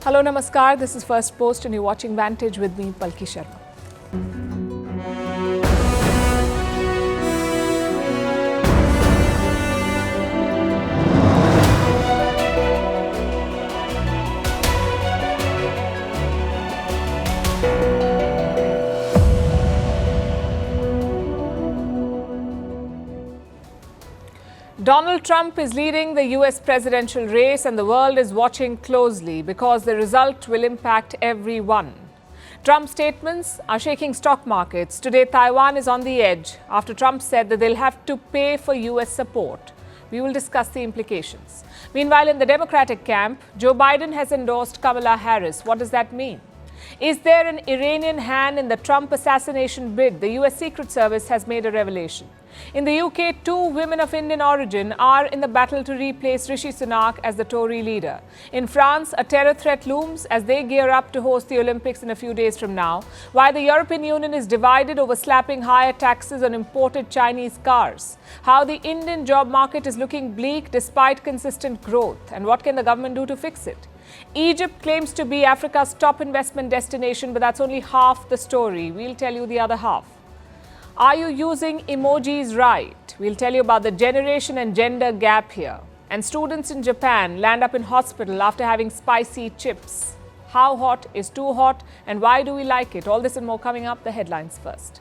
Hello, Namaskar. This is Firstpost and you're watching Vantage with me, Palki Sharma. Donald Trump is leading the US presidential race and the world is watching closely because the result will impact everyone. Trump's statements are shaking stock markets. Today, Taiwan is on the edge after Trump said that they'll have to pay for US support. We will discuss the implications. Meanwhile, in the Democratic camp, Joe Biden has endorsed Kamala Harris. What does that mean? Is there an Iranian hand in the Trump assassination bid? The US Secret Service has made a revelation. In the UK, two women of Indian origin are in the battle to replace Rishi Sunak as the Tory leader. In France, a terror threat looms as they gear up to host the Olympics in a few days from now, while the European Union is divided over slapping higher taxes on imported Chinese cars. How the Indian job market is looking bleak despite consistent growth, and what can the government do to fix it? Egypt claims to be Africa's top investment destination, but that's only half the story. We'll tell you the other half. Are you using emojis right? We'll tell you about the generation and gender gap here. And students in Japan land up in hospital after having spicy chips. How hot is too hot and why do we like it? All this and more coming up. The headlines first.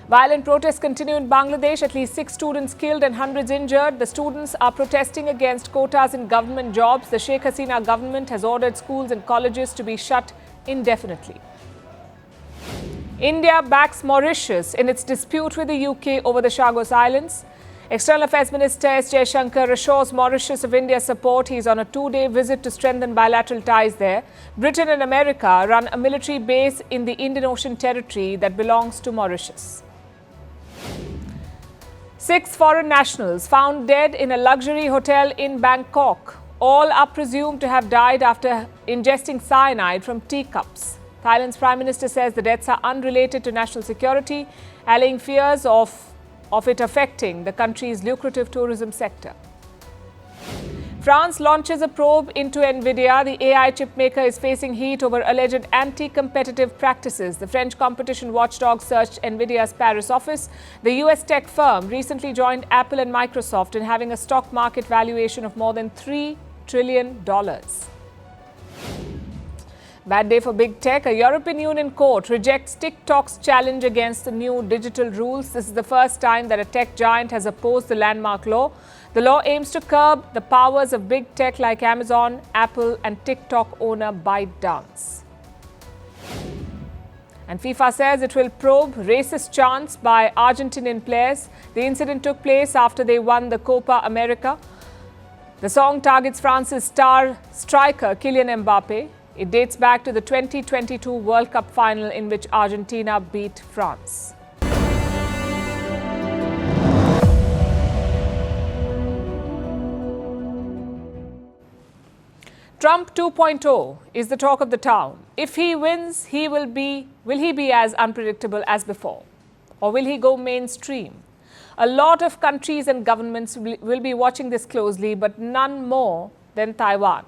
Violent protests continue in Bangladesh. At least 6 students killed and hundreds injured. The students are protesting against quotas in government jobs. The Sheikh Hasina government has ordered schools and colleges to be shut indefinitely. India backs Mauritius in its dispute with the UK over the Chagos Islands. External Affairs Minister S. Jaishankar assures Mauritius of India's support. He is on a 2-day visit to strengthen bilateral ties there. Britain and America run a military base in the Indian Ocean territory that belongs to Mauritius. 6 foreign nationals found dead in a luxury hotel in Bangkok. All are presumed to have died after ingesting cyanide from teacups. Thailand's Prime Minister says the deaths are unrelated to national security, allaying fears of it affecting the country's lucrative tourism sector. France launches a probe into NVIDIA. The AI chip maker is facing heat over alleged anti-competitive practices. The French competition watchdog searched NVIDIA's Paris office. The US tech firm recently joined Apple and Microsoft in having a stock market valuation of more than $3 trillion. Bad day for big tech. A European Union court rejects TikTok's challenge against the new digital rules. This is the first time that a tech giant has opposed the landmark law. The law aims to curb the powers of big tech like Amazon, Apple, and TikTok owner ByteDance. And FIFA says it will probe racist chants by Argentinian players. The incident took place after they won the Copa America. The song targets France's star striker Kylian Mbappe. It dates back to the 2022 World Cup final in which Argentina beat France. Trump 2.0 is the talk of the town. If he wins, will he be as unpredictable as before? Or will he go mainstream? A lot of countries and governments will be watching this closely, but none more than Taiwan.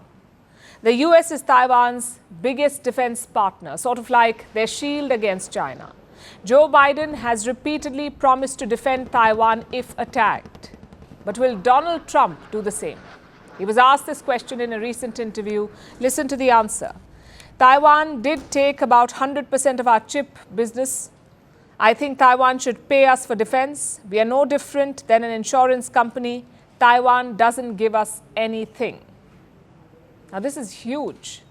The US is Taiwan's biggest defense partner, sort of like their shield against China. Joe Biden has repeatedly promised to defend Taiwan if attacked. But will Donald Trump do the same? He was asked this question in a recent interview. Listen to the answer. Taiwan did take about 100% of our chip business. I think Taiwan should pay us for defense. We are no different than an insurance company. Taiwan doesn't give us anything. Now, this is huge.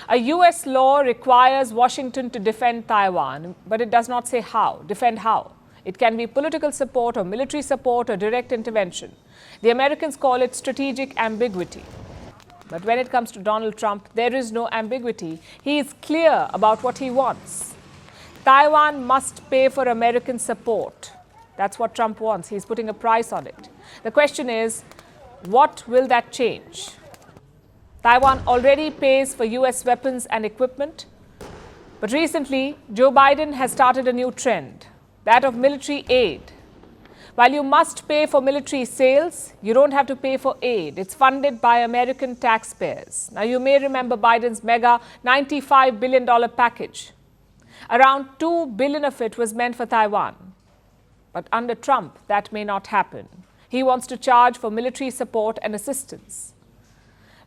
A US law requires Washington to defend Taiwan, but it does not say how. Defend how? It can be political support or military support or direct intervention. The Americans call it strategic ambiguity. But when it comes to Donald Trump, there is no ambiguity. He is clear about what he wants. Taiwan must pay for American support. That's what Trump wants. He's putting a price on it. The question is, what will that change? Taiwan already pays for US weapons and equipment. But recently, Joe Biden has started a new trend, that of military aid. While you must pay for military sales, you don't have to pay for aid. It's funded by American taxpayers. Now, you may remember Biden's mega $95 billion package. Around $2 billion of it was meant for Taiwan. But under Trump, that may not happen. He wants to charge for military support and assistance.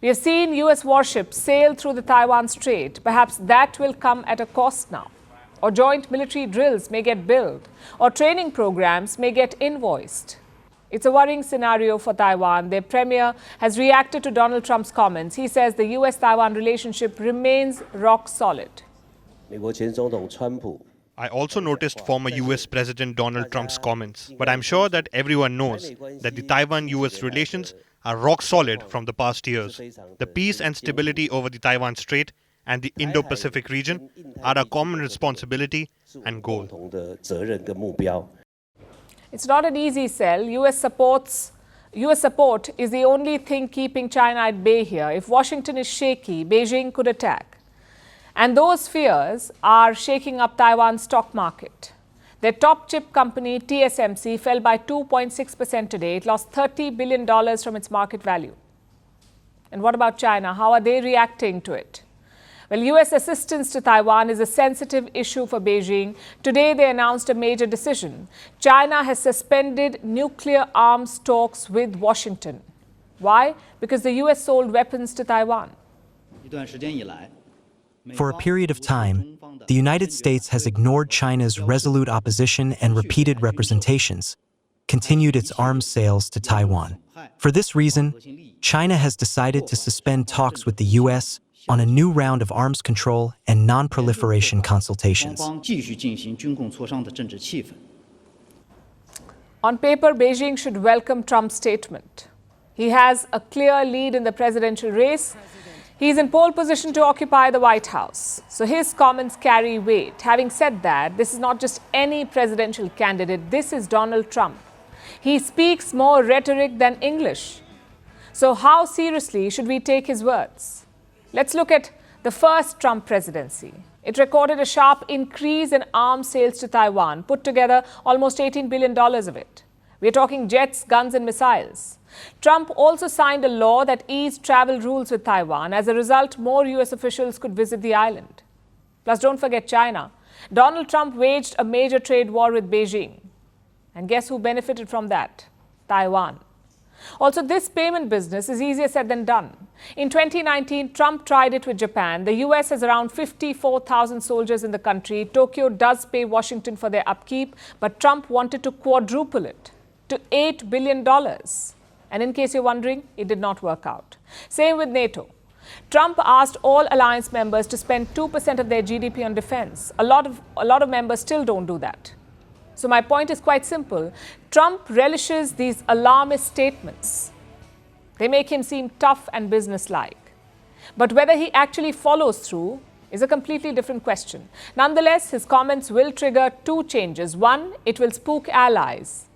We have seen US warships sail through the Taiwan Strait. Perhaps that will come at a cost now. Or joint military drills may get billed, or training programs may get invoiced. It's a worrying scenario for Taiwan. Their premier has reacted to Donald Trump's comments. He says the US-Taiwan relationship remains rock solid. I also noticed former US President Donald Trump's comments, but I'm sure that everyone knows that the Taiwan-US relations are rock solid from the past years. The peace and stability over the Taiwan Strait and the Indo-Pacific region are a common responsibility and goal. It's not an easy sell. US support is the only thing keeping China at bay here. If Washington is shaky, Beijing could attack. And those fears are shaking up Taiwan's stock market. Their top chip company, TSMC, fell by 2.6% today. It lost $30 billion from its market value. And what about China? How are they reacting to it? Well, US assistance to Taiwan is a sensitive issue for Beijing. Today, they announced a major decision. China has suspended nuclear arms talks with Washington. Why? Because the US sold weapons to Taiwan. For a period of time, the United States has ignored China's resolute opposition and repeated representations, continued its arms sales to Taiwan. For this reason, China has decided to suspend talks with the US on a new round of arms control and non-proliferation consultations. On paper, Beijing should welcome Trump's statement. He has a clear lead in the presidential race. He's in pole position to occupy the White House. So his comments carry weight. Having said that, this is not just any presidential candidate. This is Donald Trump. He speaks more rhetoric than English. So how seriously should we take his words? Let's look at the first Trump presidency. It recorded a sharp increase in arms sales to Taiwan, put together almost $18 billion of it. We're talking jets, guns, and missiles. Trump also signed a law that eased travel rules with Taiwan. As a result, more US officials could visit the island. Plus, don't forget China. Donald Trump waged a major trade war with Beijing. And guess who benefited from that? Taiwan. Also, this payment business is easier said than done. In 2019, Trump tried it with Japan. The US has around 54,000 soldiers in the country. Tokyo does pay Washington for their upkeep, but Trump wanted to quadruple it to $8 billion. And in case you're wondering, it did not work out. Same with NATO. Trump asked all alliance members to spend 2% of their GDP on defense. A lot of members still don't do that. So my point is quite simple. Trump relishes these alarmist statements. They make him seem tough and businesslike. But whether he actually follows through is a completely different question. Nonetheless, his comments will trigger two changes. One, it will spook allies.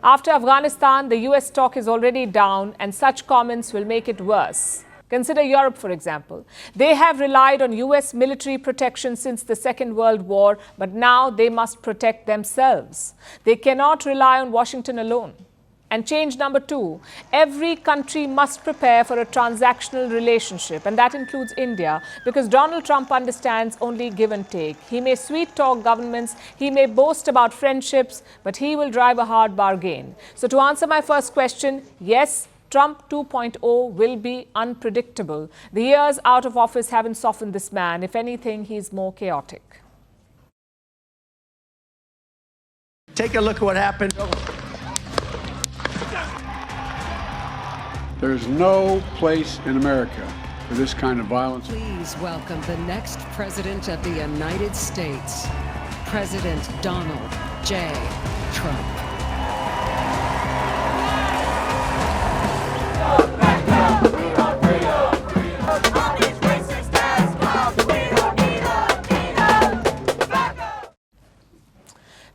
After Afghanistan, the US stock is already down, and such comments will make it worse. Consider Europe, for example. They have relied on US military protection since the Second World War, but now they must protect themselves. They cannot rely on Washington alone. And change number two, every country must prepare for a transactional relationship, and that includes India, because Donald Trump understands only give and take. He may sweet-talk governments, he may boast about friendships, but he will drive a hard bargain. So to answer my first question, yes, Trump 2.0 will be unpredictable. The years out of office haven't softened this man. If anything, he's more chaotic. Take a look at what happened. There's no place in America for this kind of violence. Please welcome the next President of the United States, President Donald J. Trump.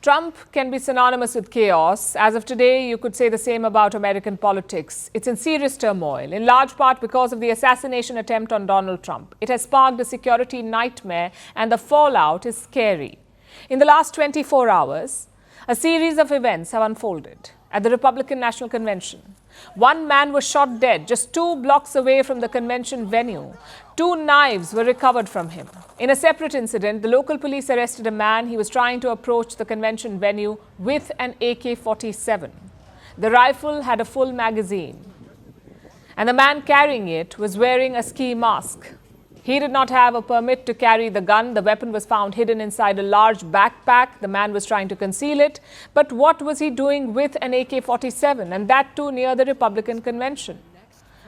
Trump can be synonymous with chaos. As of today, you could say the same about American politics. It's in serious turmoil, in large part because of the assassination attempt on Donald Trump. It has sparked a security nightmare, and the fallout is scary. In the last 24 hours, A series of events have unfolded at the Republican National Convention. One man was shot dead just 2 blocks away from the convention venue. 2 knives were recovered from him. In a separate incident, the local police arrested a man. He was trying to approach the convention venue with an AK-47. The rifle had a full magazine, and the man carrying it was wearing a ski mask. He did not have a permit to carry the gun. The weapon was found hidden inside a large backpack. The man was trying to conceal it. But what was he doing with an AK-47, and that too near the Republican convention?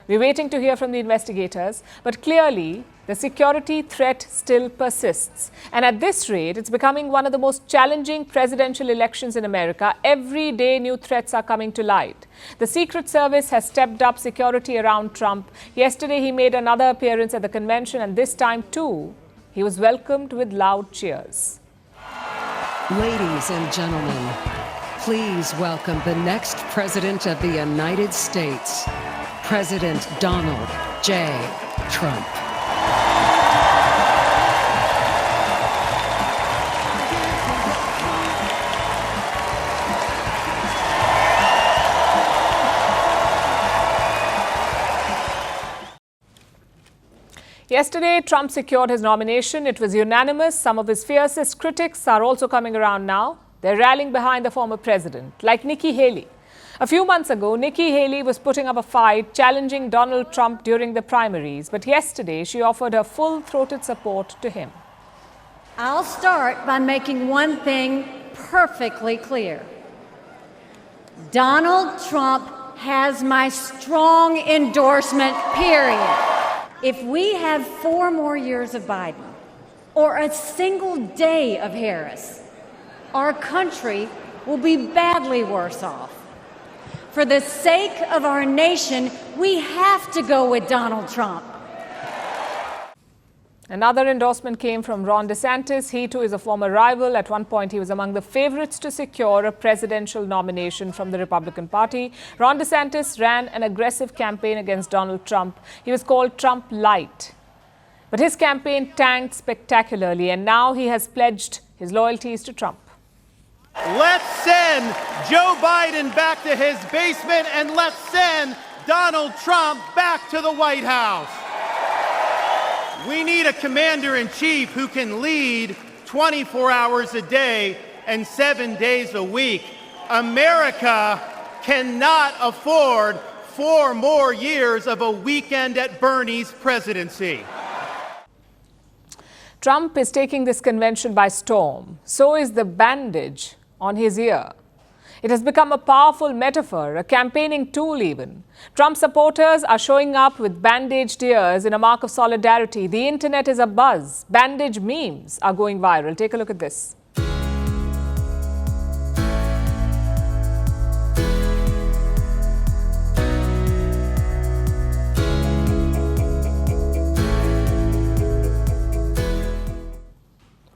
We're waiting to hear from the investigators, but clearly the security threat still persists. And at this rate, it's becoming one of the most challenging presidential elections in America. Every day, new threats are coming to light. The Secret Service has stepped up security around Trump. Yesterday, he made another appearance at the convention, and this time, too, he was welcomed with loud cheers. Ladies and gentlemen, please welcome the next President of the United States, President Donald J. Trump. Yesterday, Trump secured his nomination. It was unanimous. Some of his fiercest critics are also coming around now. They're rallying behind the former president, like Nikki Haley. A few months ago, Nikki Haley was putting up a fight, challenging Donald Trump during the primaries. But yesterday, she offered her full-throated support to him. I'll start by making one thing perfectly clear. Donald Trump has my strong endorsement, period. If we have 4 more years of Biden or a single day of Harris, our country will be badly worse off. For the sake of our nation, we have to go with Donald Trump. Another endorsement came from Ron DeSantis. He too is a former rival. At one point, he was among the favorites to secure a presidential nomination from the Republican Party. Ron DeSantis ran an aggressive campaign against Donald Trump. He was called Trump Light. But his campaign tanked spectacularly, and now he has pledged his loyalties to Trump. Let's send Joe Biden back to his basement, and let's send Donald Trump back to the White House. We need a commander-in-chief who can lead 24 hours a day and 7 days a week. America cannot afford 4 more years of a weekend at Bernie's presidency. Trump is taking this convention by storm. So is the bandage on his ear. It has become a powerful metaphor, a campaigning tool even. Trump supporters are showing up with bandaged ears in a mark of solidarity. The internet is abuzz. Bandage memes are going viral. Take a look at this.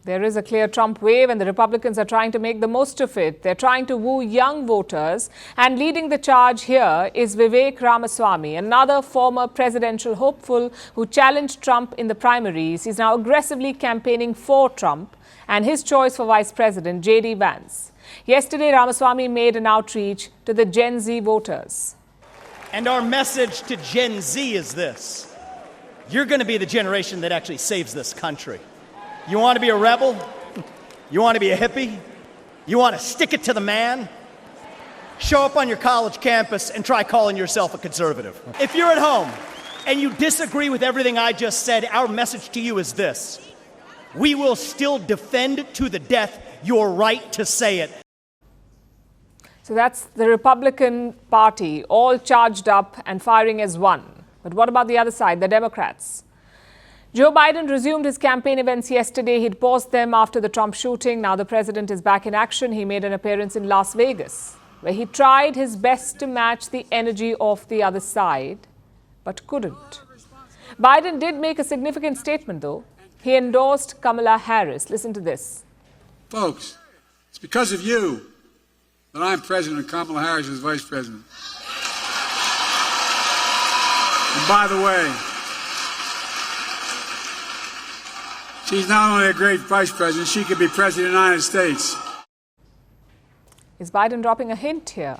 There is a clear Trump wave, and the Republicans are trying to make the most of it. They're trying to woo young voters, and leading the charge here is Vivek Ramaswamy, another former presidential hopeful who challenged Trump in the primaries. He's now aggressively campaigning for Trump and his choice for Vice President, J.D. Vance. Yesterday, Ramaswamy made an outreach to the Gen Z voters. And our message to Gen Z is this: you're going to be the generation that actually saves this country. You want to be a rebel? You want to be a hippie? You want to stick it to the man? Show up on your college campus and try calling yourself a conservative. If you're at home and you disagree with everything I just said, our message to you is this: we will still defend to the death your right to say it. So that's the Republican Party, all charged up and firing as one. But what about the other side, the Democrats? Joe Biden resumed his campaign events yesterday. He'd paused them after the Trump shooting. Now the president is back in action. He made an appearance in Las Vegas, where he tried his best to match the energy of the other side, but couldn't. Biden did make a significant statement, though. He endorsed Kamala Harris. Listen to this. Folks, it's because of you that I'm president and Kamala Harris is vice president. And by the way, she's not only a great vice president, she could be president of the United States. Is Biden dropping a hint here?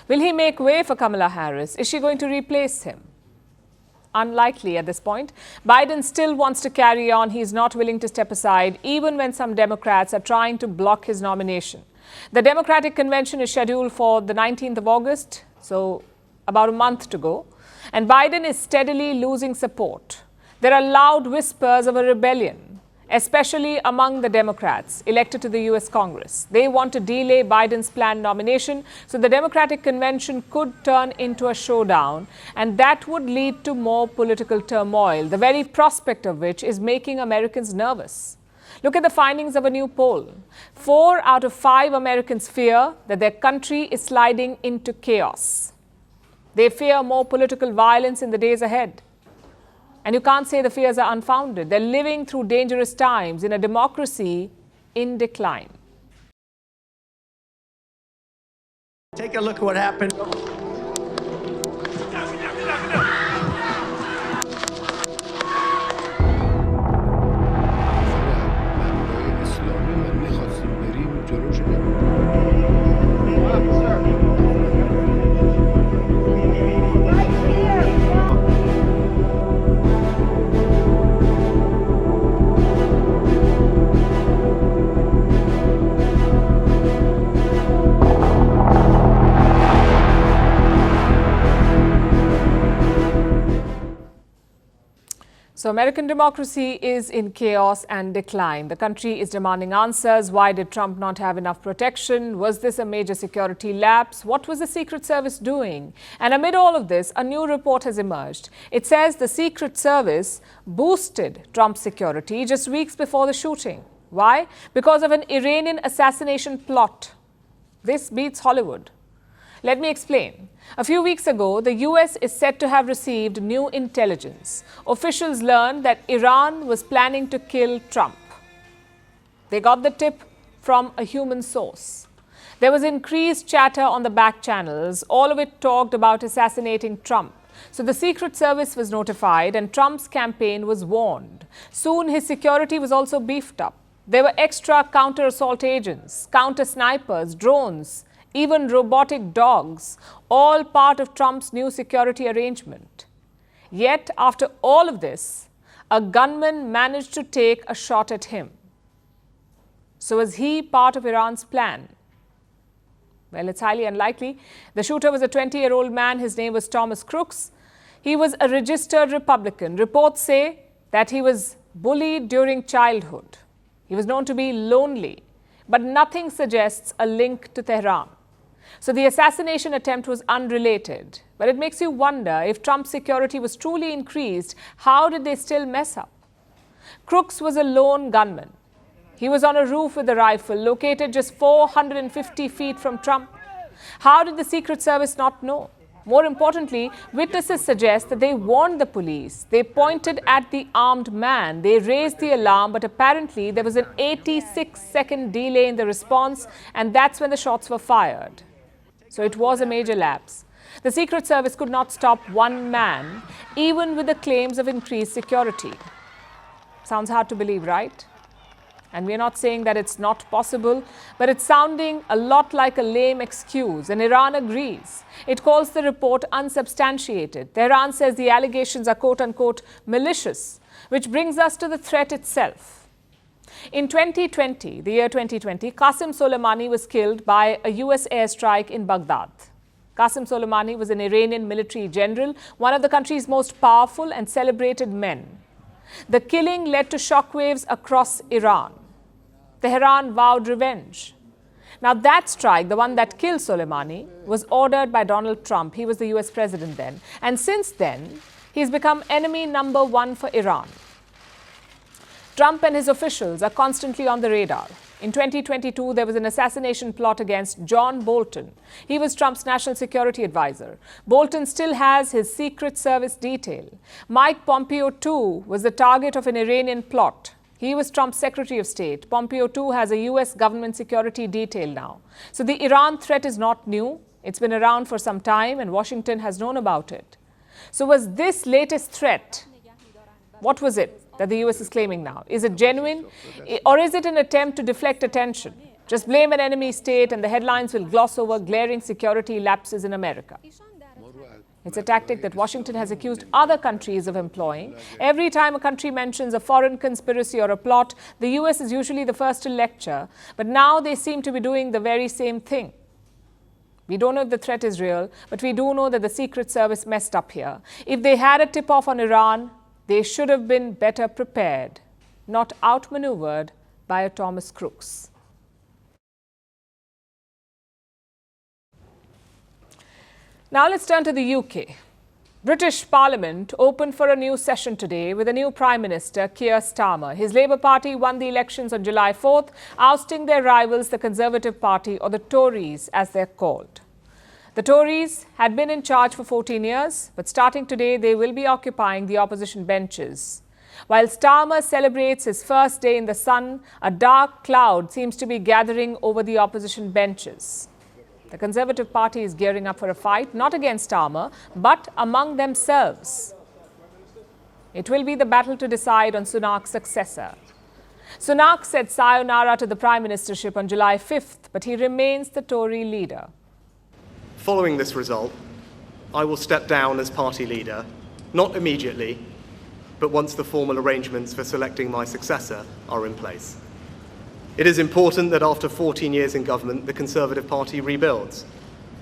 Will he make way for Kamala Harris? Is she going to replace him? Unlikely at this point. Biden still wants to carry on. He is not willing to step aside, even when some Democrats are trying to block his nomination. The Democratic convention is scheduled for the 19th of August, so about a month to go. And Biden is steadily losing support. There are loud whispers of a rebellion, especially among the Democrats elected to the U.S. Congress. They want to delay Biden's planned nomination, so the Democratic convention could turn into a showdown, and that would lead to more political turmoil, the very prospect of which is making Americans nervous. Look at the findings of a new poll. 4 out of 5 Americans fear that their country is sliding into chaos. They fear more political violence in the days ahead. And you can't say the fears are unfounded. They're living through dangerous times in a democracy in decline. Take a look at what happened. So American democracy is in chaos and decline. The country is demanding answers. Why did Trump not have enough protection? Was this a major security lapse? What was the Secret Service doing? And amid all of this, a new report has emerged. It says the Secret Service boosted Trump's security just weeks before the shooting. Why? Because of an Iranian assassination plot. This beats Hollywood. Let me explain. A few weeks ago, the US is said to have received new intelligence. Officials learned that Iran was planning to kill Trump. They got the tip from a human source. There was increased chatter on the back channels. All of it talked about assassinating Trump. So the Secret Service was notified and Trump's campaign was warned. Soon his security was also beefed up. There were extra counter-assault agents, counter-snipers, drones, even robotic dogs, all part of Trump's new security arrangement. Yet, after all of this, a gunman managed to take a shot at him. So was he part of Iran's plan? Well, it's highly unlikely. The shooter was a 20-year-old man. His name was Thomas Crooks. He was a registered Republican. Reports say that he was bullied during childhood. He was known to be lonely, but nothing suggests a link to Tehran. So the assassination attempt was unrelated. But it makes you wonder, if Trump's security was truly increased, how did they still mess up? Crooks was a lone gunman. He was on a roof with a rifle, located just 450 feet from Trump. How did the Secret Service not know? More importantly, witnesses suggest that they warned the police. They pointed at the armed man. They raised the alarm, but apparently there was an 86-second delay in the response, and that's when the shots were fired. So it was a major lapse. The Secret Service could not stop one man, even with the claims of increased security. Sounds hard to believe, right? And we're not saying that it's not possible, but it's sounding a lot like a lame excuse, and Iran agrees. It calls the report unsubstantiated. Tehran says the allegations are quote-unquote malicious, which brings us to the threat itself. In 2020, the year 2020, Qasem Soleimani was killed by a US airstrike in Baghdad. Qasem Soleimani was an Iranian military general, one of the country's most powerful and celebrated men. The killing led to shockwaves across Iran. Tehran vowed revenge. Now that strike, the one that killed Soleimani, was ordered by Donald Trump. He was the US president then. And since then, he's become enemy number one for Iran. Trump and his officials are constantly on the radar. In 2022, there was an assassination plot against John Bolton. He was Trump's national security advisor. Bolton still has his Secret Service detail. Mike Pompeo, too, was the target of an Iranian plot. He was Trump's Secretary of State. Pompeo, too, has a US government security detail now. So the Iran threat is not new. It's been around for some time, and Washington has known about it. So was this latest threat, what was it that the US is claiming now? Is it genuine, or is it an attempt to deflect attention? Just blame an enemy state and the headlines will gloss over glaring security lapses in America. It's a tactic that Washington has accused other countries of employing. Every time a country mentions a foreign conspiracy or a plot, the US is usually the first to lecture. But now they seem to be doing the very same thing. We don't know if the threat is real, but we do know that the Secret Service messed up here. If they had a tip-off on Iran, they should have been better prepared, not outmaneuvered by a Thomas Crooks. Now let's turn to the UK. British Parliament opened for a new session today with a new Prime Minister, Keir Starmer. His Labour Party won the elections on July 4th, ousting their rivals, the Conservative Party, or the Tories as they're called. The Tories had been in charge for 14 years, but starting today, they will be occupying the opposition benches. While Starmer celebrates his first day in the sun, a dark cloud seems to be gathering over the opposition benches. The Conservative Party is gearing up for a fight, not against Starmer, but among themselves. It will be the battle to decide on Sunak's successor. Sunak said sayonara to the Prime Ministership on July 5th, but he remains the Tory leader. Following this result, I will step down as party leader, not immediately, but once the formal arrangements for selecting my successor are in place. It is important that after 14 years in government, the Conservative Party rebuilds,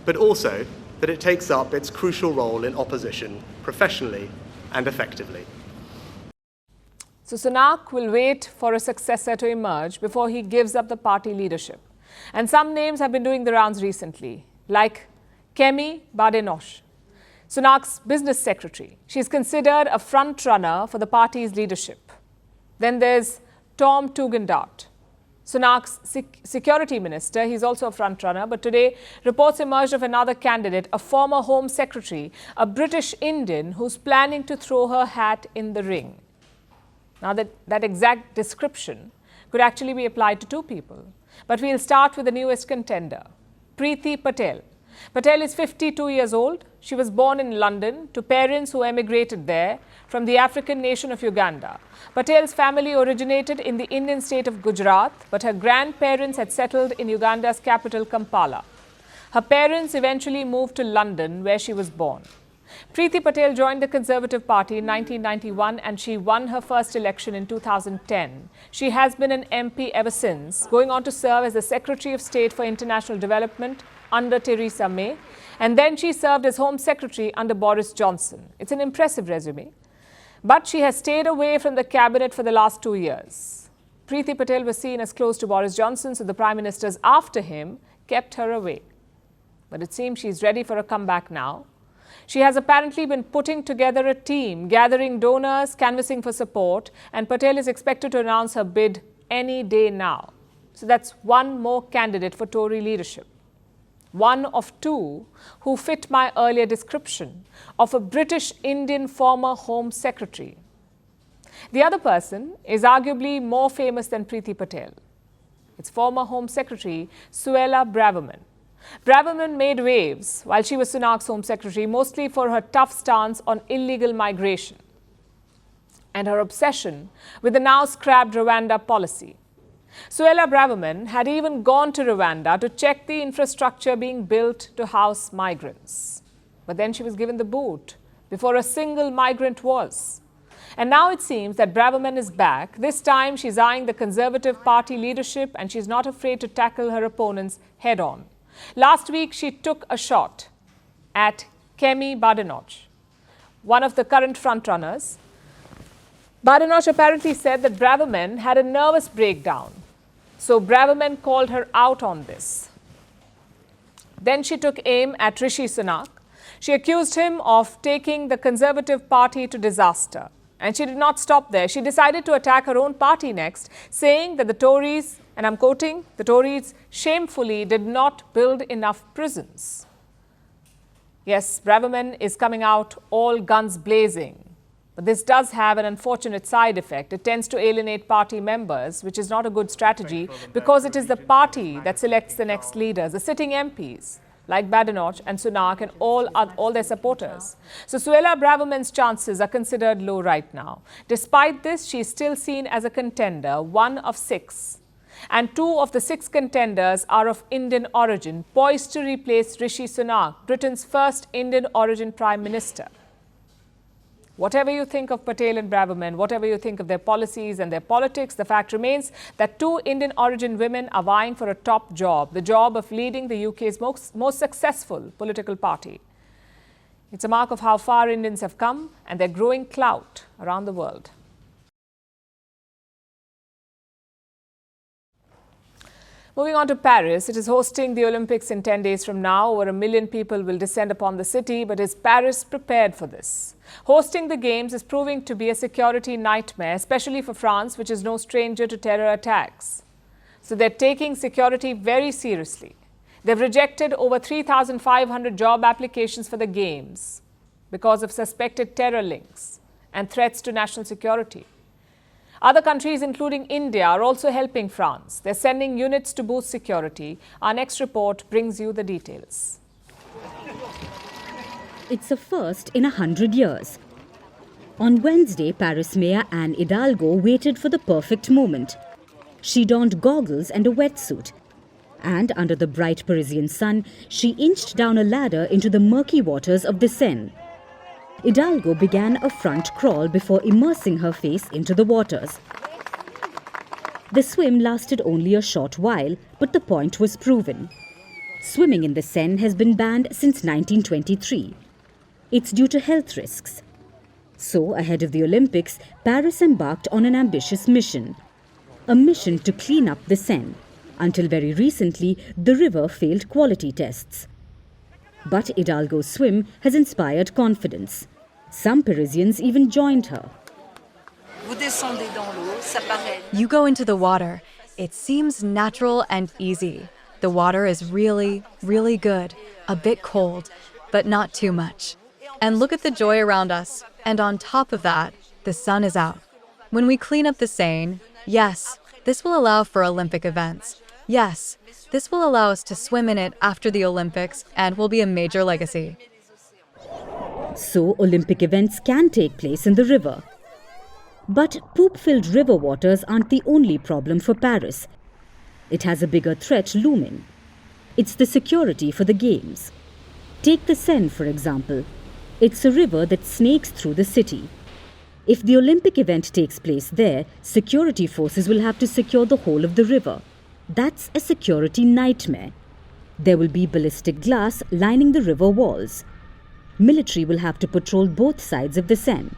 but also that it takes up its crucial role in opposition professionally and effectively. So Sunak will wait for a successor to emerge before he gives up the party leadership. And some names have been doing the rounds recently, like Kemi Badenoch, Sunak's business secretary. She's considered a front-runner for the party's leadership. Then there's Tom Tugendhat, Sunak's security minister. He's also a front-runner, but today reports emerged of another candidate, a former Home Secretary, a British Indian who's planning to throw her hat in the ring. Now that exact description could actually be applied to two people. But we'll start with the newest contender, Preeti Patel. Patel is 52 years old. She was born in London to parents who emigrated there from the African nation of Uganda. Patel's family originated in the Indian state of Gujarat, but her grandparents had settled in Uganda's capital, Kampala. Her parents eventually moved to London, where she was born. Preeti Patel joined the Conservative Party in 1991 and she won her first election in 2010. She has been an MP ever since, going on to serve as the Secretary of State for International Development under Theresa May, and then she served as Home Secretary under Boris Johnson. It's an impressive resume. But she has stayed away from the cabinet for the last 2 years. Preeti Patel was seen as close to Boris Johnson, so the Prime Ministers after him kept her away. But it seems she's ready for a comeback now. She has apparently been putting together a team, gathering donors, canvassing for support, and Patel is expected to announce her bid any day now. So that's one more candidate for Tory leadership. One of two who fit my earlier description of a British Indian former Home Secretary. The other person is arguably more famous than Preeti Patel. It's former Home Secretary Suella Braverman. Braverman made waves while she was Sunak's Home Secretary, mostly for her tough stance on illegal migration and her obsession with the now scrapped Rwanda policy. Suella Braverman had even gone to Rwanda to check the infrastructure being built to house migrants. But then she was given the boot before a single migrant was. And now it seems that Braverman is back. This time she's eyeing the Conservative Party leadership and she's not afraid to tackle her opponents head on. Last week she took a shot at Kemi Badenoch, one of the current frontrunners. Badenoch apparently said that Braverman had a nervous breakdown. So Braverman called her out on this. Then she took aim at Rishi Sunak. She accused him of taking the Conservative Party to disaster. And she did not stop there. She decided to attack her own party next, saying that the Tories, and I'm quoting, the Tories shamefully did not build enough prisons. Yes, Braverman is coming out all guns blazing. But this does have an unfortunate side effect. It tends to alienate party members, which is not a good strategy because it is the party that selects the next leaders, the sitting MPs, like Badenoch and Sunak and all their supporters. So Suella Braverman's chances are considered low right now. Despite this, she is still seen as a contender, one of 6. And 2 of the 6 contenders are of Indian origin, poised to replace Rishi Sunak, Britain's first Indian origin Prime Minister. Whatever you think of Patel and Braverman, whatever you think of their policies and their politics, the fact remains that 2 Indian origin women are vying for a top job, the job of leading the UK's most successful political party. It's a mark of how far Indians have come and their growing clout around the world. Moving on to Paris, it is hosting the Olympics in 10 days from now. Over 1 million people will descend upon the city, but is Paris prepared for this? Hosting the Games is proving to be a security nightmare, especially for France, which is no stranger to terror attacks. So they're taking security very seriously. They've rejected over 3,500 job applications for the Games because of suspected terror links and threats to national security. Other countries, including India, are also helping France. They're sending units to boost security. Our next report brings you the details. It's a first in 100 years. On Wednesday, Paris Mayor Anne Hidalgo waited for the perfect moment. She donned goggles and a wetsuit. And under the bright Parisian sun, she inched down a ladder into the murky waters of the Seine. Hidalgo began a front crawl before immersing her face into the waters. The swim lasted only a short while, but the point was proven. Swimming in the Seine has been banned since 1923. It's due to health risks. So, ahead of the Olympics, Paris embarked on an ambitious mission. A mission to clean up the Seine. Until very recently, the river failed quality tests. But Hidalgo's swim has inspired confidence. Some Parisians even joined her. You go into the water. It seems natural and easy. The water is really, really good. A bit cold, but not too much. And look at the joy around us. And on top of that, the sun is out. When we clean up the Seine, yes, this will allow for Olympic events. Yes, this will allow us to swim in it after the Olympics and will be a major legacy. So, Olympic events can take place in the river. But poop-filled river waters aren't the only problem for Paris. It has a bigger threat looming. It's the security for the Games. Take the Seine, for example. It's a river that snakes through the city. If the Olympic event takes place there, security forces will have to secure the whole of the river. That's a security nightmare. There will be ballistic glass lining the river walls. Military will have to patrol both sides of the Seine.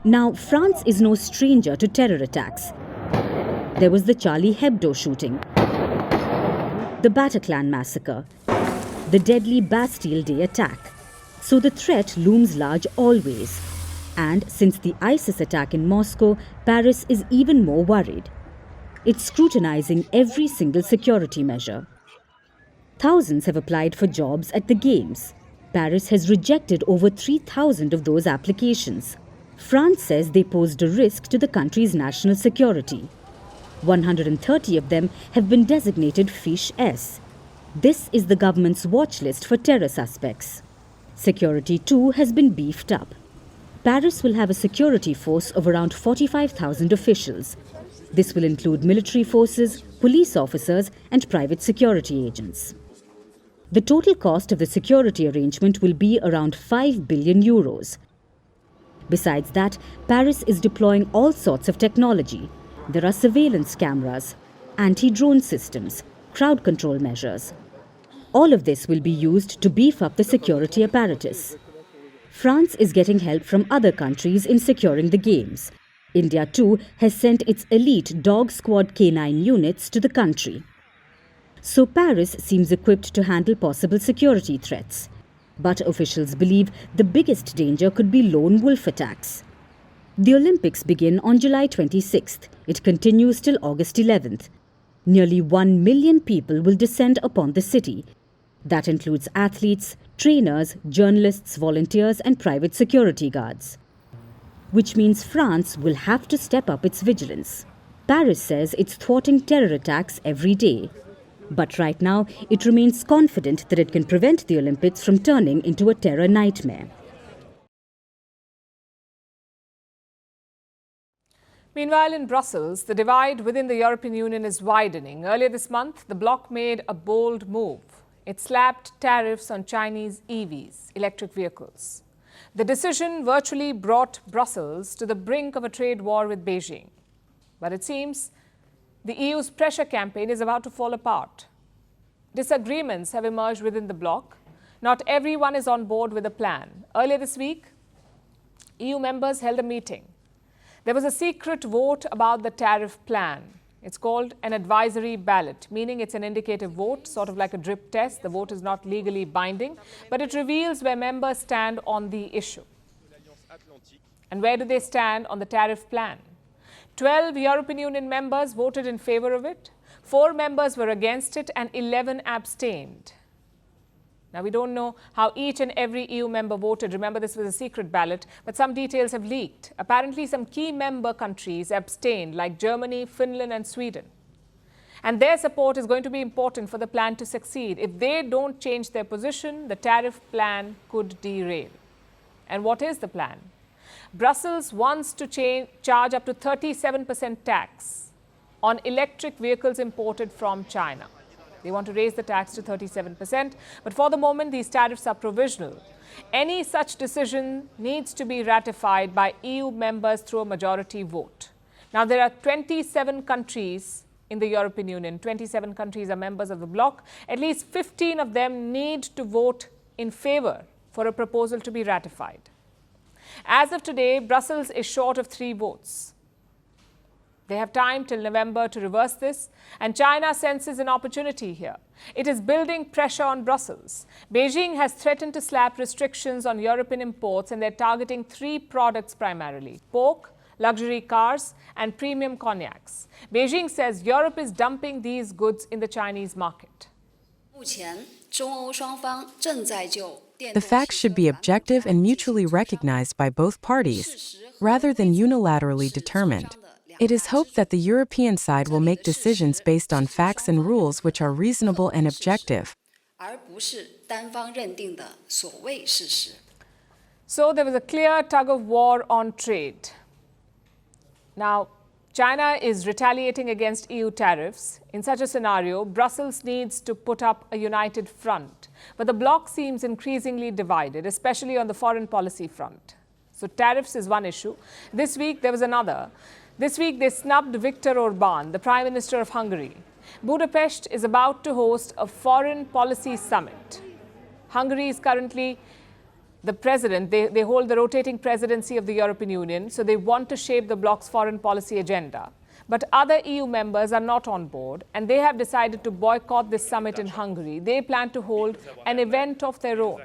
Now, France is no stranger to terror attacks. There was the Charlie Hebdo shooting, the Bataclan massacre, the deadly Bastille Day attack. So the threat looms large always. And since the ISIS attack in Moscow, Paris is even more worried. It's scrutinizing every single security measure. Thousands have applied for jobs at the Games. Paris has rejected over 3,000 of those applications. France says they posed a risk to the country's national security. 130 of them have been designated Fiche S. This is the government's watch list for terror suspects. Security too has been beefed up. Paris will have a security force of around 45,000 officials. This will include military forces, police officers, and private security agents. The total cost of the security arrangement will be around 5 billion euros. Besides that, Paris is deploying all sorts of technology. There are surveillance cameras, anti-drone systems, crowd control measures. All of this will be used to beef up the security apparatus. France is getting help from other countries in securing the Games. India too has sent its elite dog squad K9 units to the country. So Paris seems equipped to handle possible security threats. But officials believe the biggest danger could be lone wolf attacks. The Olympics begin on July 26th. It continues till August 11th. Nearly 1 million people will descend upon the city. That includes athletes, trainers, journalists, volunteers, and private security guards. Which means France will have to step up its vigilance. Paris says it's thwarting terror attacks every day. But right now, it remains confident that it can prevent the Olympics from turning into a terror nightmare. Meanwhile, in Brussels, the divide within the European Union is widening. Earlier this month, the bloc made a bold move. It slapped tariffs on Chinese EVs, electric vehicles. The decision virtually brought Brussels to the brink of a trade war with Beijing. But it seems the EU's pressure campaign is about to fall apart. Disagreements have emerged within the bloc. Not everyone is on board with the plan. Earlier this week, EU members held a meeting. There was a secret vote about the tariff plan. It's called an advisory ballot, meaning it's an indicative vote, sort of like a drip test. The vote is not legally binding, but it reveals where members stand on the issue. And where do they stand on the tariff plan? 12 European Union members voted in favor of it, 4 members were against it, and 11 abstained. Now, we don't know how each and every EU member voted. Remember, this was a secret ballot, but some details have leaked. Apparently, some key member countries abstained, like Germany, Finland, and Sweden. And their support is going to be important for the plan to succeed. If they don't change their position, the tariff plan could derail. And what is the plan? Brussels wants to charge up to 37% tax on electric vehicles imported from China. They want to raise the tax to 37%, but for the moment, these tariffs are provisional. Any such decision needs to be ratified by EU members through a majority vote. Now, there are 27 countries in the European Union. 27 countries are members of the bloc. At least 15 of them need to vote in favor for a proposal to be ratified. As of today, Brussels is short of 3 votes. They have time till November to reverse this, and China senses an opportunity here. It is building pressure on Brussels. Beijing has threatened to slap restrictions on European imports, and they're targeting 3 products primarily: pork, luxury cars, and premium cognacs. Beijing says Europe is dumping these goods in the Chinese market. The facts should be objective and mutually recognized by both parties, rather than unilaterally determined. It is hoped that the European side will make decisions based on facts and rules which are reasonable and objective. So there was a clear tug of war on trade. Now, China is retaliating against EU tariffs. In such a scenario, Brussels needs to put up a united front. But the bloc seems increasingly divided, especially on the foreign policy front. So tariffs is one issue. This week, there was another. This week, they snubbed Viktor Orban, the Prime Minister of Hungary. Budapest is about to host a foreign policy summit. Hungary is currently the president. They hold the rotating presidency of the European Union, so they want to shape the bloc's foreign policy agenda. But other EU members are not on board, and they have decided to boycott this summit in Hungary. They plan to hold an event of their own.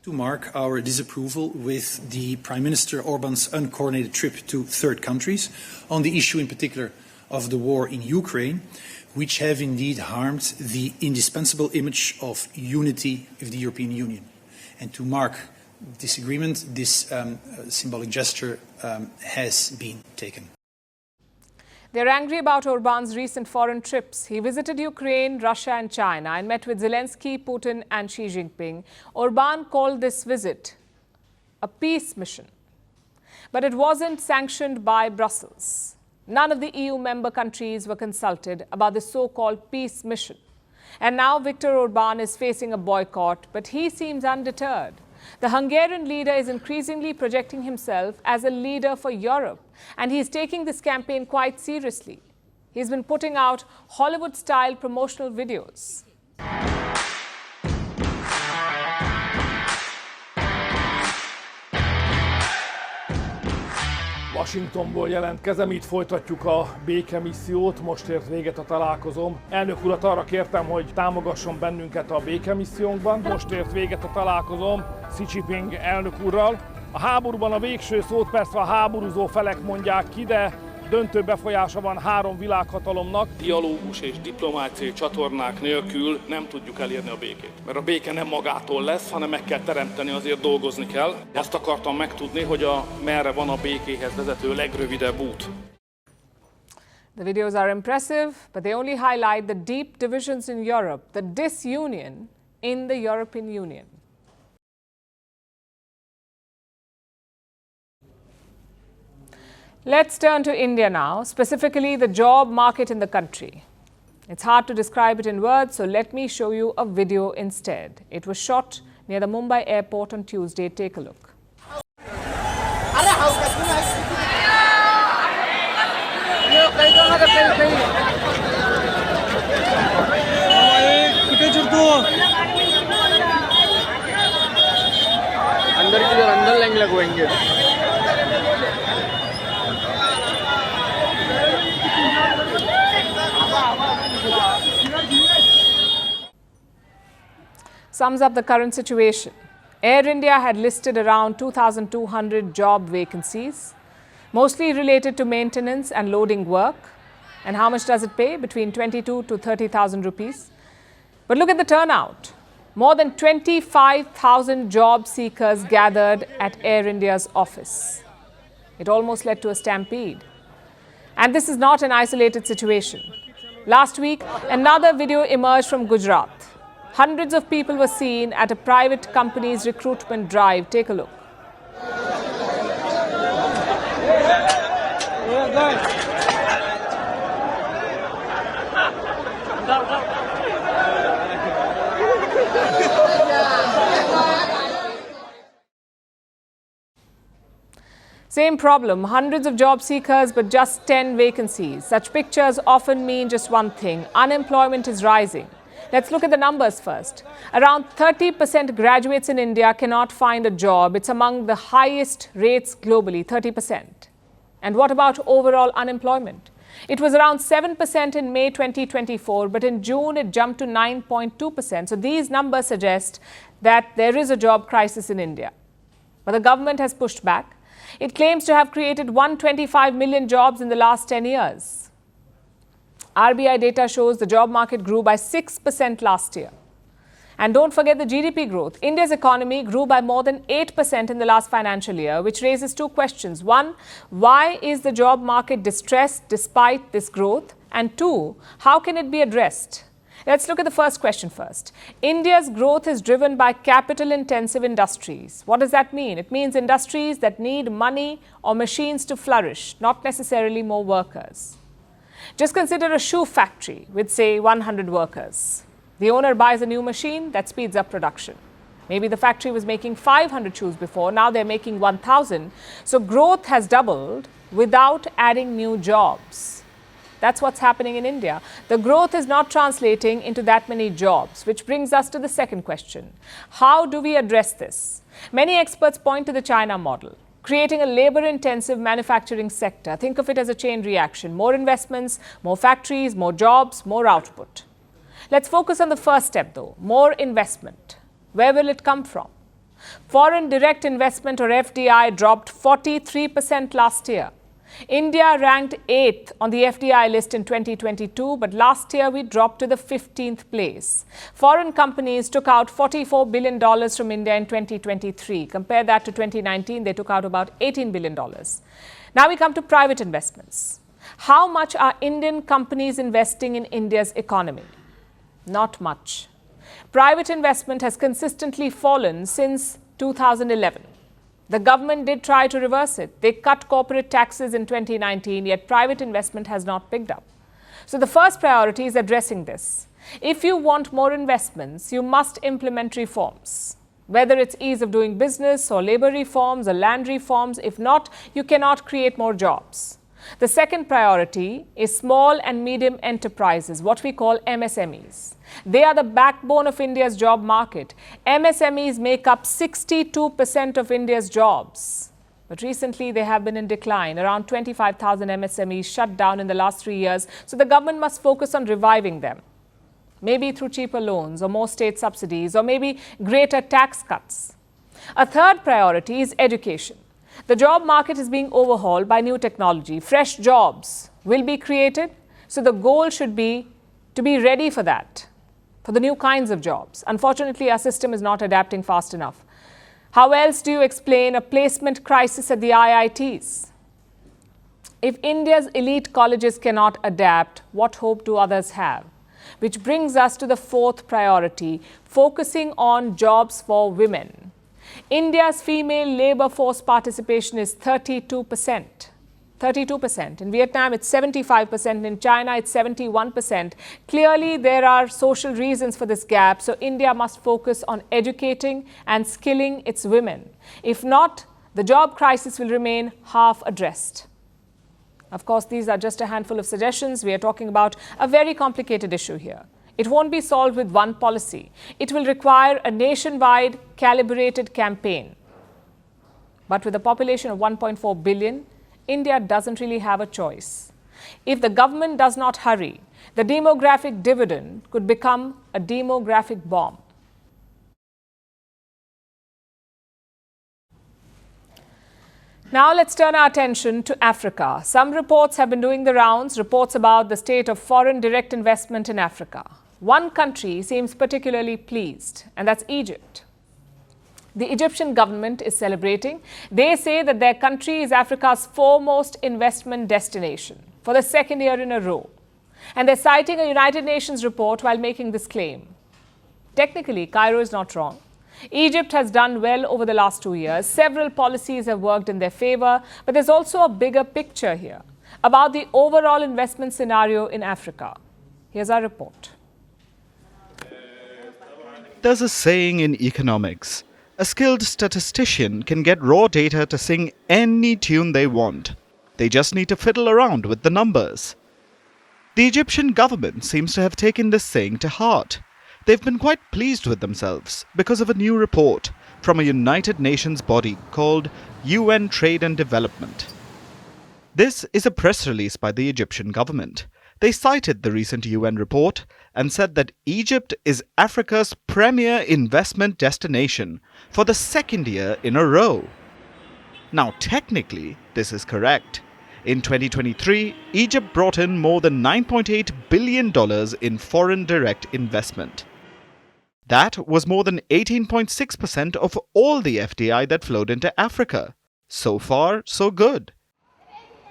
To mark our disapproval with the Prime Minister Orban's uncoordinated trip to third countries on the issue in particular of the war in Ukraine, which have indeed harmed the indispensable image of unity of the European Union. And to mark this agreement, this symbolic gesture has been taken. They're angry about Orban's recent foreign trips. He visited Ukraine, Russia and China and met with Zelensky, Putin and Xi Jinping. Orban called this visit a peace mission. But it wasn't sanctioned by Brussels. None of the EU member countries were consulted about the so-called peace mission. And now Viktor Orban is facing a boycott, but he seems undeterred. The Hungarian leader is increasingly projecting himself as a leader for Europe, and he's taking this campaign quite seriously. He's been putting out Hollywood-style promotional videos. Washingtonból jelentkezem, itt folytatjuk a békemissziót, most ért véget a találkozóm. Elnök urat arra kértem, hogy támogasson bennünket a békemissziónkban. Most ért véget a találkozóm Xi Jinping elnök úrral. A háborúban a végső szót persze a háborúzó felek mondják ki, de döntő befolyása van 3 világhatalomnak. Dialógus és diplomáciai csatornák nélkül nem tudjuk elérni a békét. Mert a béke nem magától lesz, hanem meg kell teremteni, azért dolgozni kell. Azt akartam megtudni, hogy merre van a békéhez vezető legrövidebb út. The videos are impressive, but they only highlight the deep divisions in Europe, the disunion in the European Union. Let's turn to India now, specifically the job market in the country. It's hard to describe it in words, so let me show you a video instead. It was shot near the Mumbai airport on Tuesday. Take a look. अंदर line लगवाएंगे. Sums up the current situation. Air India had listed around 2,200 job vacancies, mostly related to maintenance and loading work. And how much does it pay? Between 22 to 30,000 rupees. But look at the turnout. More than 25,000 job seekers gathered at Air India's office. It almost led to a stampede. And this is not an isolated situation. Last week, another video emerged from Gujarat. Hundreds of people were seen at a private company's recruitment drive. Take a look. Same problem, hundreds of job seekers but just 10 vacancies. Such pictures often mean just one thing: unemployment is rising. Let's look at the numbers first. Around 30% graduates in India cannot find a job. It's among the highest rates globally, 30%. And what about overall unemployment? It was around 7% in May 2024, but in June it jumped to 9.2%. So these numbers suggest that there is a job crisis in India. But the government has pushed back. It claims to have created 125 million jobs in the last 10 years. RBI data shows the job market grew by 6% last year. And don't forget the GDP growth. India's economy grew by more than 8% in the last financial year, which raises two questions. One, why is the job market distressed despite this growth? And two, how can it be addressed? Let's look at the first question first. India's growth is driven by capital-intensive industries. What does that mean? It means industries that need money or machines to flourish, not necessarily more workers. Just consider a shoe factory with, say, 100 workers. The owner buys a new machine that speeds up production. Maybe the factory was making 500 shoes before, now they're making 1,000. So growth has doubled without adding new jobs. That's what's happening in India. The growth is not translating into that many jobs, which brings us to the second question. How do we address this? Many experts point to the China model, creating a labor-intensive manufacturing sector. Think of it as a chain reaction. More investments, more factories, more jobs, more output. Let's focus on the first step though, more investment. Where will it come from? Foreign direct investment or FDI dropped 43% last year. India ranked 8th on the FDI list in 2022, but last year we dropped to the 15th place. Foreign companies took out $44 billion from India in 2023. Compare that to 2019, they took out about $18 billion. Now we come to private investments. How much are Indian companies investing in India's economy? Not much. Private investment has consistently fallen since 2011. The government did try to reverse it. They cut corporate taxes in 2019, yet private investment has not picked up. So the first priority is addressing this. If you want more investments, you must implement reforms. Whether it's ease of doing business or labor reforms or land reforms, if not, you cannot create more jobs. The second priority is small and medium enterprises, what we call MSMEs. They are the backbone of India's job market. MSMEs make up 62% of India's jobs. But recently they have been in decline. Around 25,000 MSMEs shut down in the last 3 years. So the government must focus on reviving them. Maybe through cheaper loans or more state subsidies or maybe greater tax cuts. A third priority is education. The job market is being overhauled by new technology. Fresh jobs will be created. So the goal should be to be ready for that, for the new kinds of jobs. Unfortunately, our system is not adapting fast enough. How else do you explain a placement crisis at the IITs? If India's elite colleges cannot adapt, what hope do others have? Which brings us to the fourth priority, focusing on jobs for women. India's female labour force participation is 32%. 32%. In Vietnam, it's 75%. In China, it's 71%. Clearly, there are social reasons for this gap. So India must focus on educating and skilling its women. If not, the job crisis will remain half addressed. Of course, these are just a handful of suggestions. We are talking about a very complicated issue here. It won't be solved with one policy. It will require a nationwide, calibrated campaign. But with a population of 1.4 billion, India doesn't really have a choice. If the government does not hurry, the demographic dividend could become a demographic bomb. Now let's turn our attention to Africa. Some reports have been doing the rounds, reports about the state of foreign direct investment in Africa. One country seems particularly pleased, and that's Egypt. The Egyptian government is celebrating. They say that their country is Africa's foremost investment destination for the second year in a row. And they're citing a United Nations report while making this claim. Technically, Cairo is not wrong. Egypt has done well over the last 2 years. Several policies have worked in their favor, but there's also a bigger picture here about the overall investment scenario in Africa. Here's our report. There's a saying in economics. A skilled statistician can get raw data to sing any tune they want. They just need to fiddle around with the numbers. The Egyptian government seems to have taken this saying to heart. They've been quite pleased with themselves because of a new report from a United Nations body called UN Trade and Development. This is a press release by the Egyptian government. They cited the recent UN report and said that Egypt is Africa's premier investment destination for the second year in a row. Now, technically, this is correct. In 2023, Egypt brought in more than $9.8 billion in foreign direct investment. That was more than 18.6% of all the FDI that flowed into Africa. So far, so good.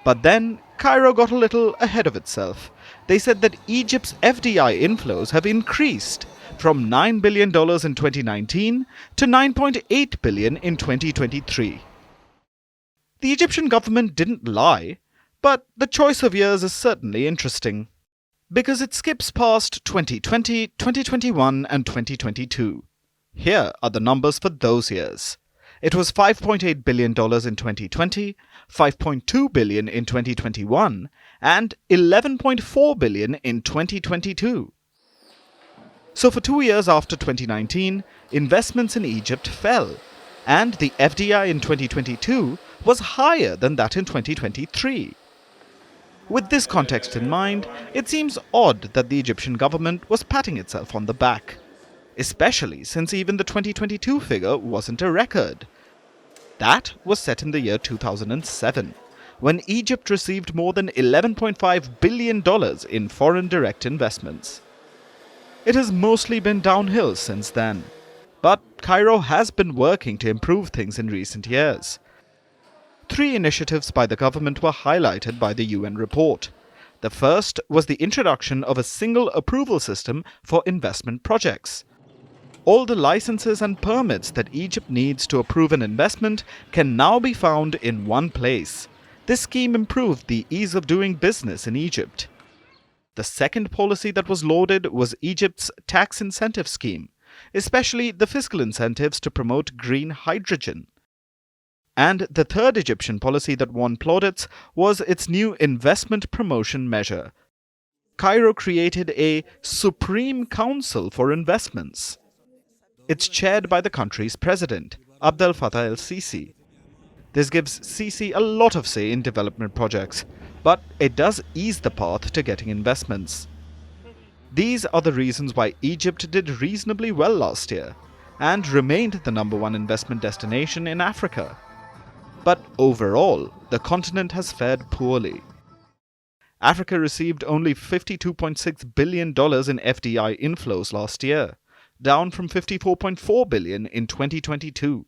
But then, Cairo got a little ahead of itself. They said that Egypt's FDI inflows have increased from $9 billion in 2019 to $9.8 billion in 2023. The Egyptian government didn't lie, but the choice of years is certainly interesting, because it skips past 2020, 2021 and 2022. Here are the numbers for those years. It was $5.8 billion in 2020, $5.2 billion in 2021, and $11.4 billion in 2022. So for 2 years after 2019, investments in Egypt fell, and the FDI in 2022 was higher than that in 2023. With this context in mind, it seems odd that the Egyptian government was patting itself on the back, especially since even the 2022 figure wasn't a record. That was set in the year 2007, when Egypt received more than $11.5 billion in foreign direct investments. It has mostly been downhill since then, but Cairo has been working to improve things in recent years. 3 initiatives by the government were highlighted by the UN report. The first was the introduction of a single approval system for investment projects. All the licenses and permits that Egypt needs to approve an investment can now be found in one place. This scheme improved the ease of doing business in Egypt. The second policy that was lauded was Egypt's tax incentive scheme, especially the fiscal incentives to promote green hydrogen. And the third Egyptian policy that won plaudits was its new investment promotion measure. Cairo created a Supreme Council for Investments. It's chaired by the country's president, Abdel Fattah el-Sisi. This gives Sisi a lot of say in development projects, but it does ease the path to getting investments. These are the reasons why Egypt did reasonably well last year and remained the #1 investment destination in Africa. But overall, the continent has fared poorly. Africa received only $52.6 billion in FDI inflows last year, down from $54.4 billion in 2022,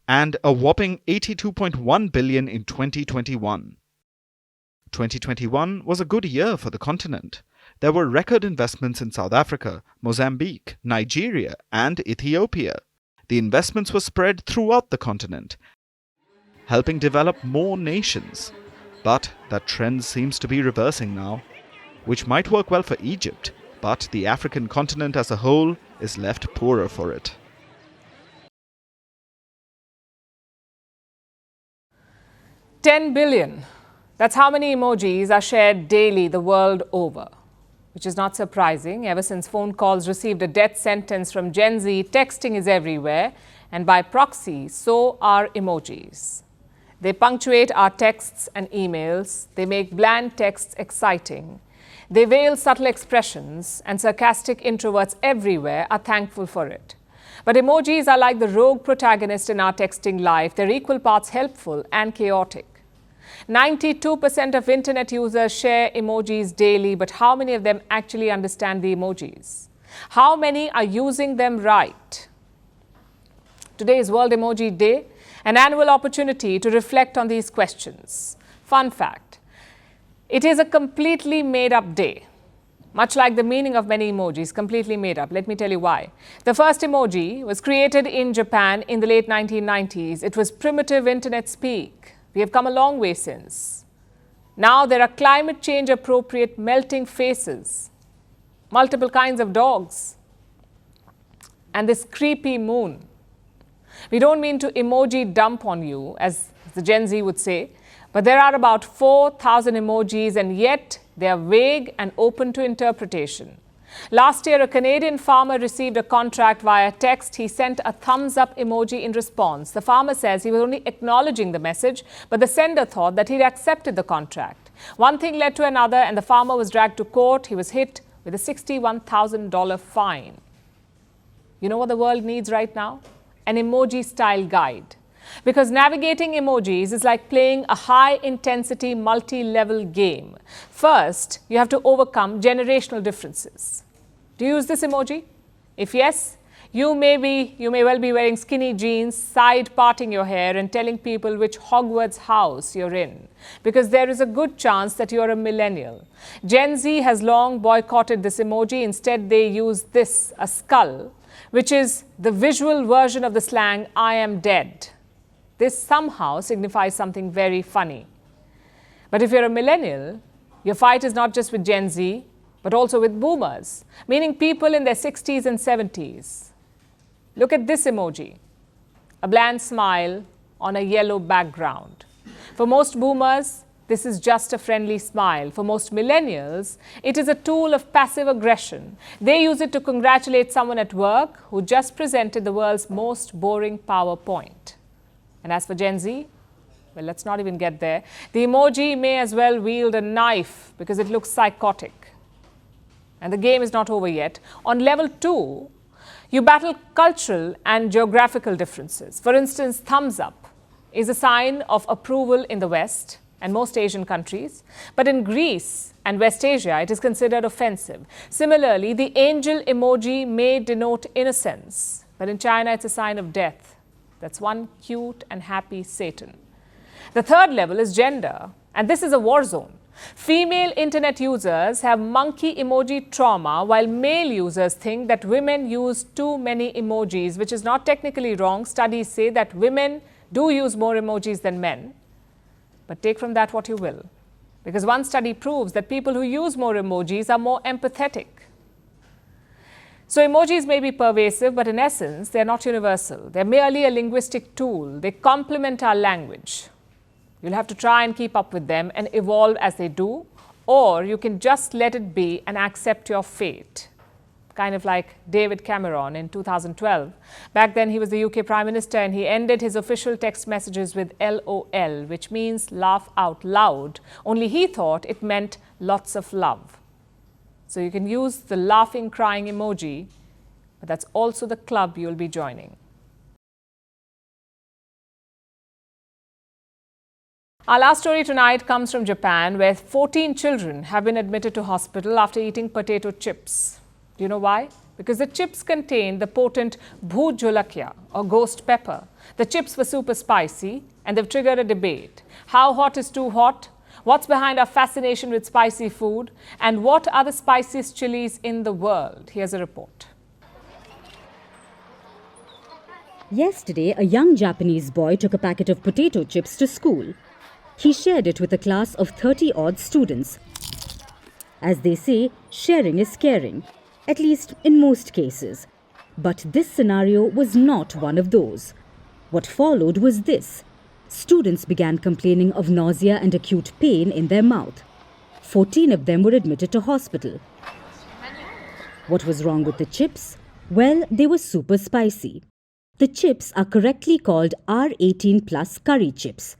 and a whopping $82.1 billion in 2021. 2021 was a good year for the continent. There were record investments in South Africa, Mozambique, Nigeria, and Ethiopia. The investments were spread throughout the continent, helping develop more nations. But that trend seems to be reversing now, which might work well for Egypt, but the African continent as a whole is left poorer for it. $10 billion. That's how many emojis are shared daily the world over. Which is not surprising. Ever since phone calls received a death sentence from Gen Z, texting is everywhere. And by proxy, so are emojis. They punctuate our texts and emails. They make bland texts exciting. They veil subtle expressions, and sarcastic introverts everywhere are thankful for it. But emojis are like the rogue protagonist in our texting life. They're equal parts helpful and chaotic. 92% of internet users share emojis daily, but how many of them actually understand the emojis? How many are using them right? Today is World Emoji Day, an annual opportunity to reflect on these questions. Fun fact, it is a completely made-up day. Much like the meaning of many emojis, completely made up. Let me tell you why. The first emoji was created in Japan in the late 1990s. It was primitive internet speak. We have come a long way since. Now there are climate change appropriate melting faces, multiple kinds of dogs, and this creepy moon. We don't mean to emoji dump on you, as the Gen Z would say, but there are about 4,000 emojis, and yet they are vague and open to interpretation. Last year, a Canadian farmer received a contract via text. He sent a thumbs-up emoji in response. The farmer says he was only acknowledging the message, but the sender thought that he'd accepted the contract. One thing led to another, and the farmer was dragged to court. He was hit with a $61,000 fine. You know what the world needs right now? An emoji-style guide. Because navigating emojis is like playing a high-intensity, multi-level game. First, you have to overcome generational differences. Do you use this emoji? If yes, you may well be wearing skinny jeans, side parting your hair, and telling people which Hogwarts house you're in. Because there is a good chance that you're a millennial. Gen Z has long boycotted this emoji. Instead, they use this, a skull, which is the visual version of the slang, I am dead. This somehow signifies something very funny. But if you're a millennial, your fight is not just with Gen Z, but also with boomers, meaning people in their 60s and 70s. Look at this emoji, a bland smile on a yellow background. For most boomers, this is just a friendly smile. For most millennials, it is a tool of passive aggression. They use it to congratulate someone at work who just presented the world's most boring PowerPoint. And as for Gen Z, well, let's not even get there. The emoji may as well wield a knife because it looks psychotic. And the game is not over yet. On level 2, you battle cultural and geographical differences. For instance, thumbs up is a sign of approval in the West and most Asian countries. But in Greece and West Asia, it is considered offensive. Similarly, the angel emoji may denote innocence. But in China, it's a sign of death. That's one cute and happy Satan. The third level is gender, and this is a war zone. Female internet users have monkey emoji trauma, while male users think that women use too many emojis, which is not technically wrong. Studies say that women do use more emojis than men. But take from that what you will, because one study proves that people who use more emojis are more empathetic. So emojis may be pervasive, but in essence, they're not universal. They're merely a linguistic tool. They complement our language. You'll have to try and keep up with them and evolve as they do, or you can just let it be and accept your fate. Kind of like David Cameron in 2012. Back then, he was the UK Prime Minister, and he ended his official text messages with LOL, which means laugh out loud. Only he thought it meant lots of love. So you can use the laughing, crying emoji, but that's also the club you'll be joining. Our last story tonight comes from Japan, where 14 children have been admitted to hospital after eating potato chips. Do you know why? Because the chips contained the potent bhoot jolakya, or ghost pepper. The chips were super spicy, and they've triggered a debate. How hot is too hot? What's behind our fascination with spicy food? And what are the spiciest chilies in the world? Here's a report. Yesterday, a young Japanese boy took a packet of potato chips to school. He shared it with a class of 30-odd students. As they say, sharing is caring, at least in most cases. But this scenario was not one of those. What followed was this. Students began complaining of nausea and acute pain in their mouth. 14 of them were admitted to hospital. What was wrong with the chips? Well, they were super spicy. The chips are correctly called R18 plus curry chips.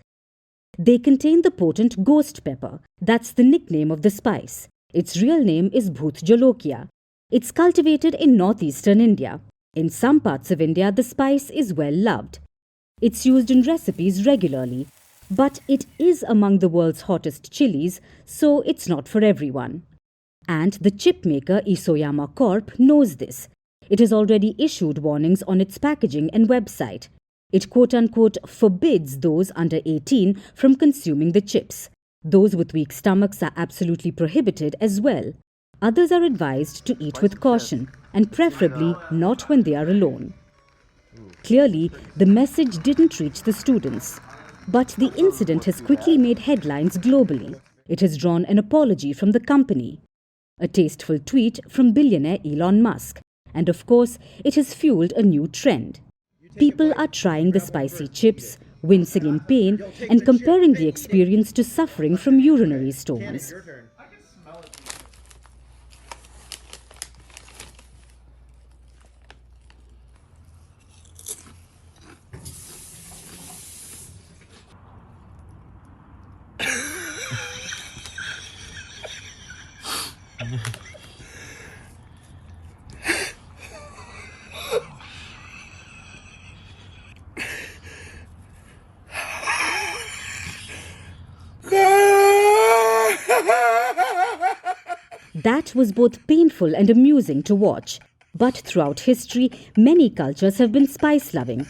They contain the potent ghost pepper. That's the nickname of the spice. Its real name is Bhut Jolokia. It's cultivated in northeastern India. In some parts of India, the spice is well loved. It's used in recipes regularly, but it is among the world's hottest chilies, so it's not for everyone. And the chip maker Isoyama Corp knows this. It has already issued warnings on its packaging and website. It quote-unquote forbids those under 18 from consuming the chips. Those with weak stomachs are absolutely prohibited as well. Others are advised to eat with caution, and preferably not when they are alone. Clearly, the message didn't reach the students. But the incident has quickly made headlines globally. It has drawn an apology from the company, a tasteful tweet from billionaire Elon Musk, and of course, it has fueled a new trend. People are trying the spicy chips, wincing in pain, and comparing the experience to suffering from urinary stones. That was both painful and amusing to watch. But throughout history, many cultures have been spice-loving.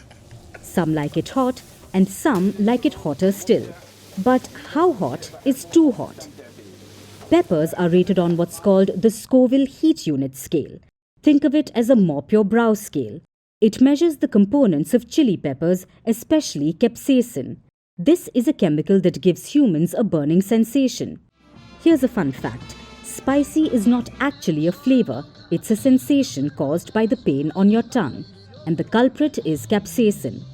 Some like it hot, and some like it hotter still. But how hot is too hot? Peppers are rated on what's called the Scoville Heat Unit Scale. Think of it as a mop your brow scale. It measures the components of chili peppers, especially capsaicin. This is a chemical that gives humans a burning sensation. Here's a fun fact. Spicy is not actually a flavor, it's a sensation caused by the pain on your tongue, and the culprit is capsaicin.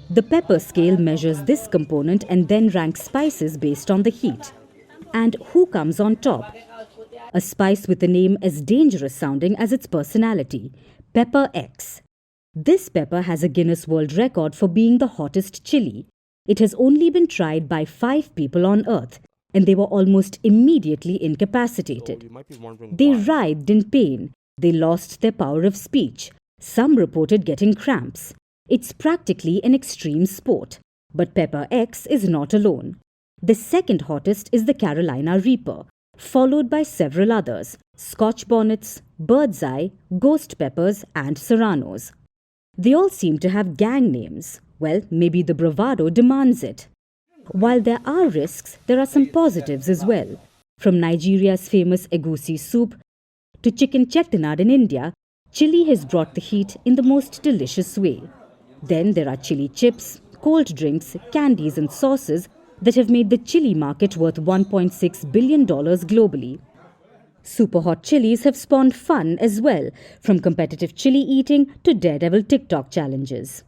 The pepper scale measures this component and then ranks spices based on the heat. And who comes on top? A spice with a name as dangerous sounding as its personality, Pepper X. This pepper has a Guinness World Record for being the hottest chili. It has only been tried by 5 people on Earth, and they were almost immediately incapacitated. They writhed in pain. They lost their power of speech. Some reported getting cramps. It's practically an extreme sport. But Pepper X is not alone. The second hottest is the Carolina Reaper, followed by several others: Scotch bonnets, bird's eye, ghost peppers, and serranos. They all seem to have gang names. Well, maybe the bravado demands it. While there are risks, there are some positives as well. From Nigeria's famous egusi soup to chicken chettinad in India, chili has brought the heat in the most delicious way. Then there are chili chips, cold drinks, candies and sauces that have made the chili market worth $1.6 billion globally. Super hot chilies have spawned fun as well, from competitive chili eating to daredevil TikTok challenges.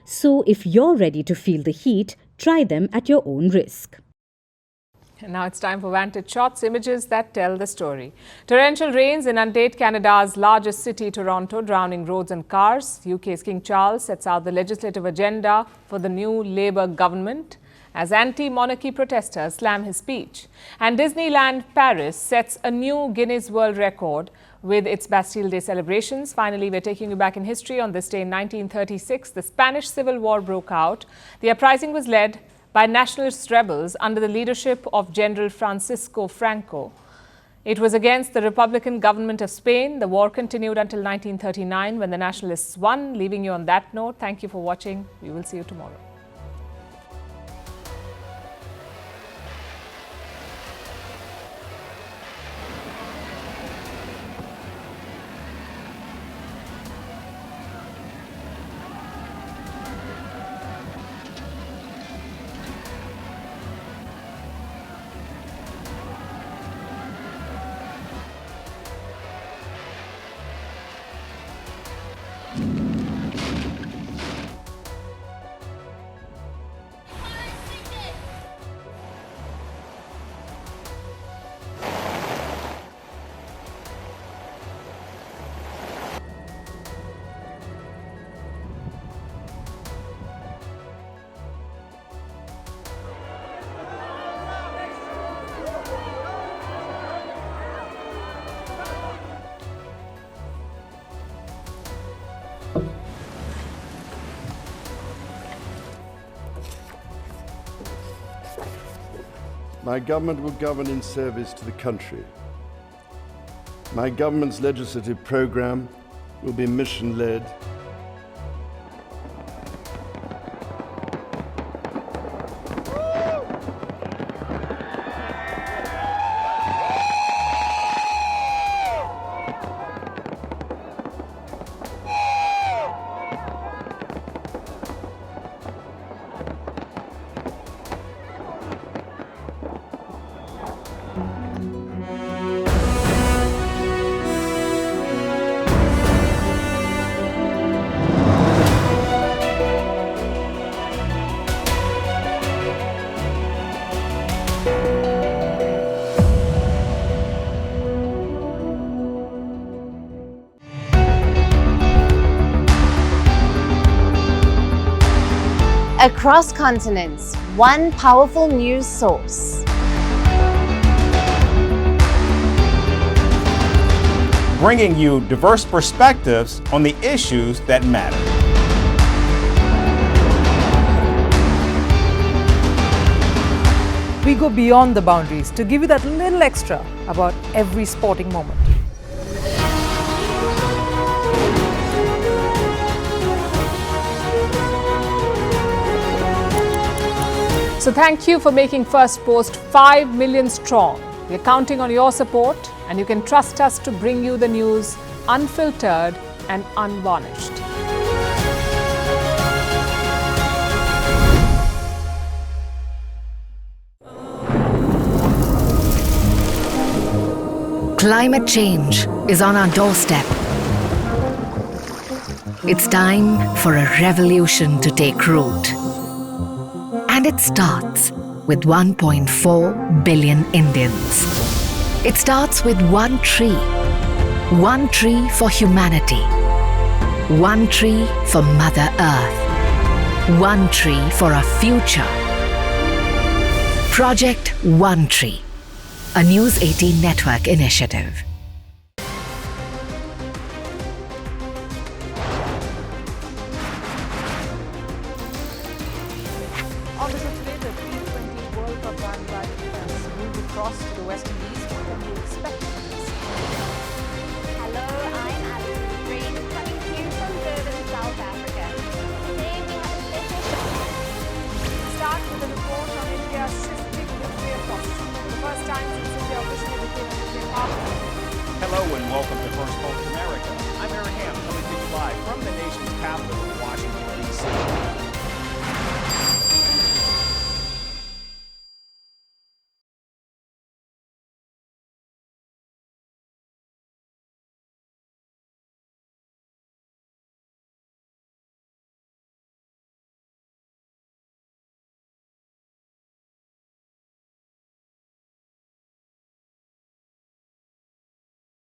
So if you're ready to feel the heat, try them at your own risk. And now it's time for Vantage Shots, images that tell the story. Torrential rains inundate Canada's largest city, Toronto, drowning roads and cars. UK's King Charles sets out the legislative agenda for the new Labour government as anti-monarchy protesters slam his speech. And Disneyland Paris sets a new Guinness World Record with its Bastille Day celebrations. Finally, we're taking you back in history. On this day in 1936, the Spanish Civil War broke out. The uprising was led by nationalist rebels under the leadership of General Francisco Franco. It was against the Republican government of Spain. The war continued until 1939 when the nationalists won. Leaving you on that note, thank you for watching. We will see you tomorrow. My government will govern in service to the country. My government's legislative programme will be mission-led. Across continents, one powerful news source. Bringing you diverse perspectives on the issues that matter. We go beyond the boundaries to give you that little extra about every sporting moment. So thank you for making Firstpost 5 million strong. We're counting on your support, and you can trust us to bring you the news unfiltered and unvarnished. Climate change is on our doorstep. It's time for a revolution to take root. And it starts with 1.4 billion Indians. It starts with one tree for humanity, one tree for Mother Earth, one tree for a future. Project One Tree, a News 18 network initiative. Obviously today, the T20 World Cup bandwagon has moved across to the West Indies. What can we expect